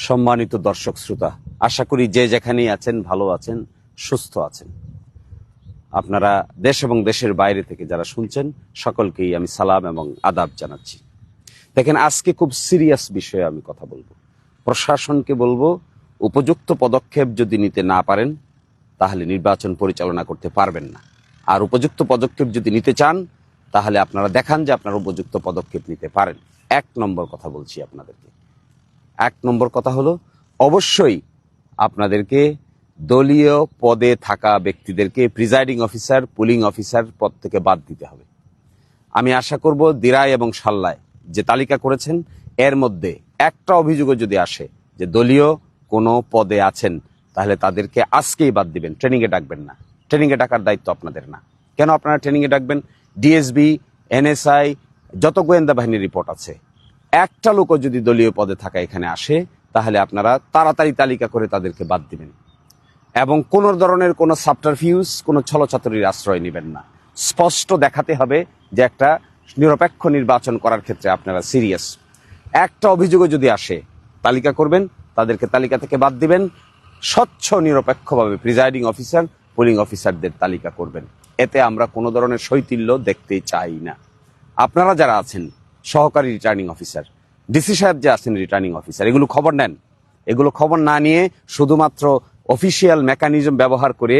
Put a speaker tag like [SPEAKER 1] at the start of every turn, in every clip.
[SPEAKER 1] সম্মানিত দর্শক শ্রোতা, আশা করি যে যেখানেই আছেন ভালো আছেন, সুস্থ আছেন। আপনারা দেশ এবং দেশের বাইরে থেকে যারা শুনছেন সকলকেই আমি সালাম এবং আদাব জানাচ্ছি। দেখেন, আজকে খুব সিরিয়াস বিষয়ে আমি কথা বলবো। প্রশাসনকে বলবো, উপযুক্ত পদক্ষেপ যদি নিতে না পারেন তাহলে নির্বাচন পরিচালনা করতে পারবেন না। আর উপযুক্ত পদক্ষেপ যদি নিতে চান তাহলে আপনারা দেখান যে আপনারা উপযুক্ত পদক্ষেপ নিতে পারেন। এক নম্বর কথা বলছি আপনাদেরকে। এক নম্বর কথা হলো, অবশ্যই আপনাদেরকে দলীয় পদে থাকা ব্যক্তিদেরকে প্রিজাইডিং অফিসার, পুলিং অফিসার পদ থেকে বাদ দিতে হবে। আমি আশা করব দিরাই এবং সাল্লায় যে তালিকা করেছেন এর মধ্যে একটা অভিযোগও যদি আসে যে দলীয় কোনো পদে আছেন তাহলে তাদেরকে আজকেই বাদ দিবেন, ট্রেনিংয়ে ডাকবেন না। ট্রেনিংয়ে ডাকার দায়িত্ব আপনাদের না। কেন আপনারা ট্রেনিংয়ে ডাকবেন? ডিএসবি, এনএসআই, যত গোয়েন্দা বাহিনীর রিপোর্ট আছে, একটা লোকও যদি দলীয় পদে থাকা এখানে আসে তাহলে আপনারা তাড়াতাড়ি তালিকা করে তাদেরকে বাদ দিবেন এবং কোন ধরনের কোনো সাবটারফিউজ, কোনো ছলচাতুরির আশ্রয় নেবেন না। স্পষ্ট দেখাতে হবে যে একটা নিরপেক্ষ নির্বাচন করার ক্ষেত্রে আপনারা সিরিয়াস। একটা অভিযোগও যদি আসে তালিকা করবেন, তাদেরকে তালিকা থেকে বাদ দিবেন। স্বচ্ছ নিরপেক্ষভাবে প্রিজাইডিং অফিসার, পুলিং অফিসারদের তালিকা করবেন। এতে আমরা কোনো ধরনের শৈথিল্য দেখতে চাই না। আপনারা যারা আছেন সহকারী রিটার্নিং অফিসার, ডিসি সাহেব যে আছেন রিটার্নিং অফিসার, এগুলো খবর নেন। এগুলো খবর না নিয়ে শুধুমাত্র অফিসিয়াল মেকানিজম ব্যবহার করে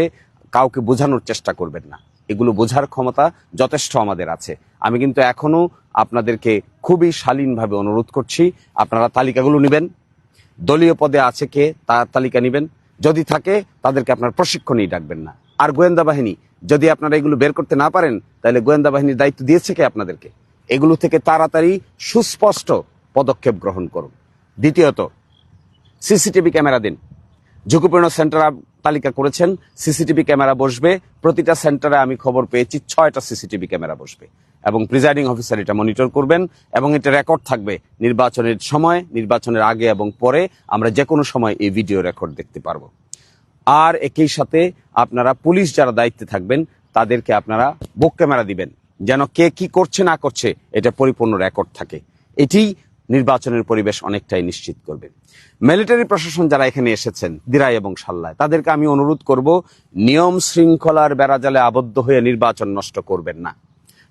[SPEAKER 1] কাউকে বোঝানোর চেষ্টা করবেন না। এগুলো বোঝার ক্ষমতা যথেষ্ট আমাদের আছে। আমি কিন্তু এখনো আপনাদেরকে খুবই শালীনভাবে অনুরোধ করছি, আপনারা তালিকাগুলো নেবেন। দলীয় পদে আছে কে তার তালিকা নেবেন। যদি থাকে তাদেরকে আপনার প্রশিক্ষণেই ডাকবেন না। আর গোয়েন্দা বাহিনী, যদি আপনারা এগুলো বের করতে না পারেন তাহলে গোয়েন্দা বাহিনীর দায়িত্ব দিয়েছে কে আপনাদেরকে? এগুলো থেকে তাড়াতাড়ি সুস্পষ্ট পদক্ষেপ গ্রহণ করুন। দ্বিতীয়ত, সিসিটিভি ক্যামেরা দিন। ঝুঁকিপূর্ণ সেন্টার তালিকা করেছেন, সিসিটিভি ক্যামেরা বসবে। প্রতিটা সেন্টারে আমি খবর পেয়েছি 6টা সিসিটিভি ক্যামেরা বসবে এবং প্রিজাইডিং অফিসার এটা মনিটর করবেন এবং এটা রেকর্ড থাকবে। নির্বাচনের সময়, নির্বাচনের আগে এবং পরে আমরা যে কোনো সময় এই ভিডিও রেকর্ড দেখতে পারবো। আর একই সাথে আপনারা পুলিশ যারা দায়িত্বে থাকবেন তাদেরকে আপনারা বুক ক্যামেরা দিবেন, যেন কে কি করছে না করছে এটা পরিপূর্ণ রেকর্ড থাকে। এটি নির্বাচনের পরিবেশ অনেকটাই নিশ্চিত করবে। মিলিটারি প্রশাসন যারা এখানে এসেছেন দিরাই এবং সাল্লায়, তাদেরকে আমি অনুরোধ করব, নিয়ম শৃঙ্খলার বেড়াজালে আবদ্ধ হয়ে নির্বাচন নষ্ট করবেন না।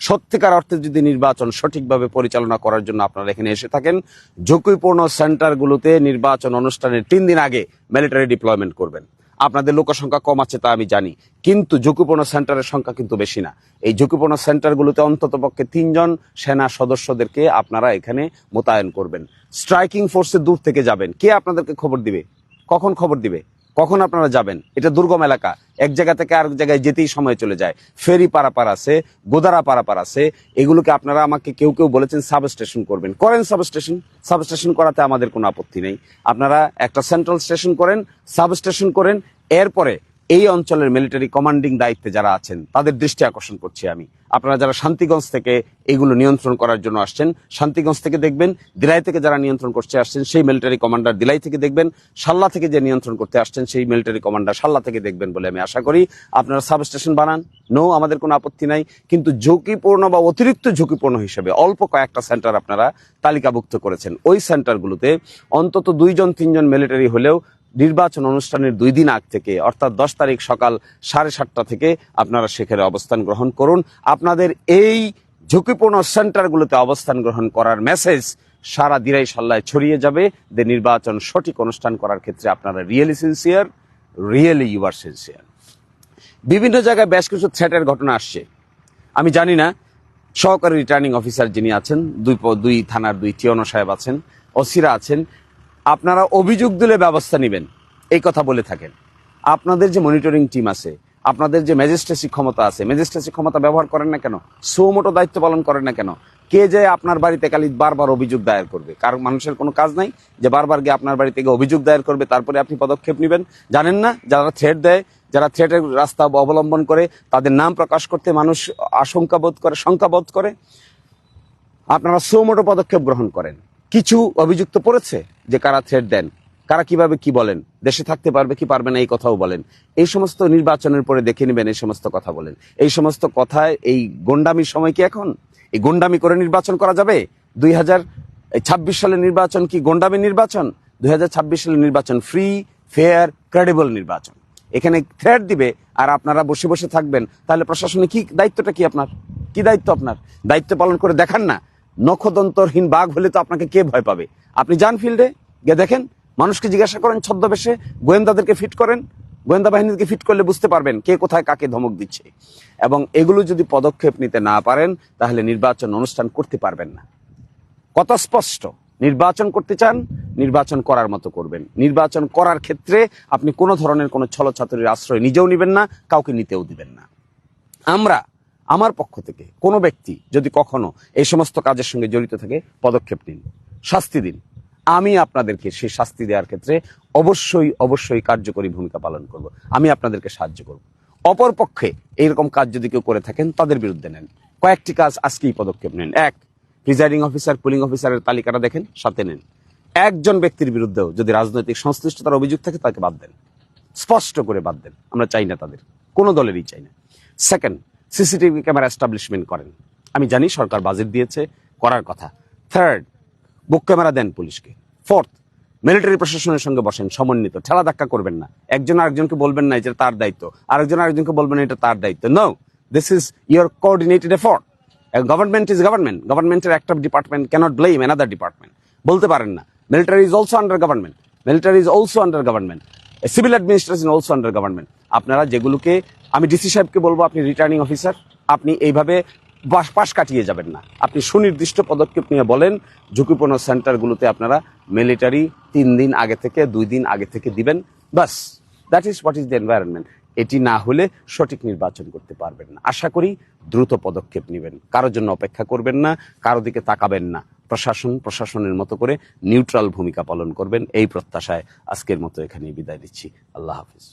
[SPEAKER 1] সত্যিকার অর্থে যদি নির্বাচন সঠিকভাবে পরিচালনা করার জন্য আপনারা এখানে এসে থাকেন, ঝুঁকিপূর্ণ সেন্টারগুলোতে নির্বাচন অনুষ্ঠানের 3 দিন আগে মিলিটারি ডিপ্লয়মেন্ট করবেন। আপনাদের লোক সংখ্যা কম আছে তা আমি জানি, কিন্তু ঝুঁকিপূর্ণ সেন্টারের সংখ্যা কিন্তু বেশি না। এই ঝুঁকিপূর্ণ সেন্টারগুলোতে অন্তত পক্ষে 3 জন সেনা সদস্যদেরকে আপনারা এখানে মোতায়েন করবেন। স্ট্রাইকিং ফোর্সে দূর থেকে যাবেন। কে আপনাদেরকে খবর দিবে? কখন খবর দিবে? কখন আপনারা যাবেন? এটা দুর্গম এলাকা, এক জায়গা থেকে আরেক জায়গায় যেতেই সময় চলে যায়। ফেরি পারাপার আছে, গোদারা পারাপার আছে। এগুলোকে আপনারা আমাকে কেউ কেউ বলেছেন সাবস্টেশন করবেন, করেন সাবস্টেশন। সাবস্টেশন করাতে আমাদের কোনো আপত্তি নেই। আপনারা একটা সেন্ট্রাল স্টেশন করেন, সাবস্টেশন করেন। এরপরে এই অঞ্চলের মিলিটারি কমান্ডিং দায়িত্বে যারা আছেন তাদের দৃষ্টি আকর্ষণ করছি আমি। আপনারা যারা শান্তিগঞ্জ থেকে এগুলো নিয়ন্ত্রণ করার জন্য আসছেন, শান্তিগঞ্জ থেকে দেখবেন। দিলাই থেকে যারা নিয়ন্ত্রণ করতে আসছেন সেই মিলিটারি কমান্ডার দিলাই থেকে দেখবেন। সাল্লা থেকে যে নিয়ন্ত্রণ করতে আসছেন সেই মিলিটারি কমান্ডার সাল্লা থেকে দেখবেন বলে আমি আশা করি। আপনারা সাবস্টেশন বানান, নো, আমাদের কোনো আপত্তি নাই। কিন্তু ঝুঁকিপূর্ণ বা অতিরিক্ত ঝুঁকিপূর্ণ হিসেবে অল্প কয়েকটা সেন্টার আপনারা তালিকাভুক্ত করেছেন। ওই সেন্টারগুলোতে অন্তত 2 জন 3 জন মিলিটারি হলেও নির্বাচন অনুষ্ঠানের 2 দিন আগ থেকে, অর্থাৎ 10 তারিখ সকাল 7:30টা থেকে আপনারা সেখানে অবস্থান গ্রহণ করুন। আপনাদের এই ঝুঁকিপূর্ণ সেন্টারগুলোতে অবস্থান গ্রহণ করার মেসেজ সারা দিরাই সাল্লায় ছড়িয়ে যাবে যে নির্বাচন সঠিক অনুষ্ঠান করার ক্ষেত্রে আপনারা really sincere, really you are sincere. বিভিন্ন জায়গায় বেশ কিছু থ্রেটের ঘটনা আসছে। আমি জানি না, সহকারী রিটার্নিং অফিসার যিনি আছেন, 2 থানার 2 টিওনো সাহেব আছেন, ওসিরা আছেন, আপনারা অভিযোগ দিলে ব্যবস্থা নেবেন এই কথা বলে থাকেন। আপনাদের যে মনিটরিং টিম আছে, আপনাদের যে ম্যাজিস্ট্রেসি ক্ষমতা আছে, ম্যাজিস্ট্রেসি ক্ষমতা ব্যবহার করেন না কেন? সুমোটো দায়িত্ব পালন করেন না কেন? কে যে আপনার বাড়িতে খালি বারবার অভিযোগ দায়ের করবে? কারণ মানুষের কোনো কাজ নাই যে বারবার গিয়ে আপনার বাড়ি থেকে অভিযোগ দায়ের করবে তারপরে আপনি পদক্ষেপ নেবেন? জানেন না, যারা থ্রেট দেয়, যারা থ্রেটের রাস্তা অবলম্বন করে, তাদের নাম প্রকাশ করতে মানুষ আশঙ্কাবোধ করে, শঙ্কাবোধ করে, আপনারা সুমোটো পদক্ষেপ গ্রহণ করেন। কিছু অভিযুক্ত পড়েছে যে কারা থ্রেট দেন, কারা কিভাবে কি বলেন, দেশে থাকতে পারবে কি পারবে না এই কথাও বলেন। এই সমস্ত নির্বাচনের পরে দেখে নেবেন, এই সমস্ত কথা বলেন। এই সমস্ত কথায় এই গোন্ডামির সময় কি এখন? এই গোন্ডামি করে নির্বাচন করা যাবে? 2026 সালের নির্বাচন কি গোন্ডামির নির্বাচন? সালের নির্বাচন ফ্রি, ফেয়ার, ক্রেডিবল নির্বাচন। এখানে থ্রেট দিবে আর আপনারা বসে বসে থাকবেন, তাহলে প্রশাসনে কি দায়িত্বটা কি আপনার? কি দায়িত্ব আপনার? দায়িত্ব পালন করে দেখান না। নখদন্তরহীন বাঘ হলে তো আপনাকে কে ভয় পাবে? আপনি যান ফিল্ডে গিয়ে দেখেন, মানুষকে জিজ্ঞাসা করেন ছদ্মবেশে, গোয়েন্দাদেরকে ফিট করেন, গোয়েন্দা বাহিনীকে ফিট করলে বুঝতে পারবেন কে কোথায় কাকে ধমক দিচ্ছে। এবং এগুলো যদি পদক্ষেপ নিতে না পারেন তাহলে নির্বাচন অনুষ্ঠান করতে পারবেন না। কত স্পষ্ট! নির্বাচন করতে চান, নির্বাচন করার মতো করবেন। নির্বাচন করার ক্ষেত্রে আপনি কোনো ধরনের কোনো ছলচাতুরির আশ্রয় নিজেও নেবেন না, কাউকে নিতেও দিবেন না। আমার পক্ষ থেকে কোনো ব্যক্তি যদি কখনো এই সমস্ত কাজের সঙ্গে জড়িত থাকে, পদক্ষেপ নিন, শাস্তি দিন। আমি আপনাদেরকে সেই শাস্তি দেওয়ার ক্ষেত্রে অবশ্যই কার্যকরী ভূমিকা পালন করব। আমি আপনাদেরকে সাহায্য করব। অপর পক্ষে এইরকম কাজ যদি কেউ করে থাকেন তাদের বিরুদ্ধে নেন কয়েকটি কাজ, আজকেই পদক্ষেপ নেন। এক, প্রিজাইডিং অফিসার, পুলিং অফিসারের তালিকাটা দেখেন, সাথে নেন। একজন ব্যক্তির বিরুদ্ধেও যদি রাজনৈতিক সংশ্লিষ্টতার অভিযোগ থাকে তাকে বাদ দেন, স্পষ্ট করে বাদ দেন। আমরা চাই না, তাদের কোনো দলেরই চাই না। সেকেন্ড, সিসিটিভি ক্যামেরা এস্টাবলিশমেন্ট করেন। আমি জানি সরকার বাজেট দিয়েছে, করার কথা। থার্ড, বুক ক্যামেরা দেন পুলিশকে। ফোর্থ, মিলিটারি প্রশাসনের সঙ্গে বসেন, সমন্বিত, ঠেলা ধাক্কা করবেন না। একজন আরেকজনকে বলবেন না এটা তার দায়িত্ব, আরেকজন আরেকজনকে বলবেন এটা তার দায়িত্ব। No, this is your coordinated effort. Government is government. গভর্নমেন্টের একটা department cannot blame another department. বলতে পারেন না। Military is also under government. Military is also under government. Civil administration also under government. আপনারা যেগুলোকে, আমি ডিসি সাহেবকে বলবো আপনি রিটার্নিং অফিসার, আপনি এইভাবে পাশ কাটিয়ে যাবেন না। আপনি সুনির্দিষ্ট পদক্ষেপ নিয়ে বলেন ঝুঁকিপূর্ণ সেন্টারগুলোতে আপনারা মিলিটারি 3 দিন আগে থেকে 2 দিন আগে থেকে দিবেন। বাস, that is what is the environment. এটি না হলে সঠিক নির্বাচন করতে পারবেন না। আশা করি দ্রুত পদক্ষেপ নেবেন, কারোর জন্য অপেক্ষা করবেন না, কারো দিকে তাকাবেন না। প্রশাসনের মতো করে নিউট্রাল ভূমিকা পালন করবেন, এই প্রত্যাশায় আজকের মতো এখানেই বিদায় দিচ্ছি। আল্লাহ হাফিজ।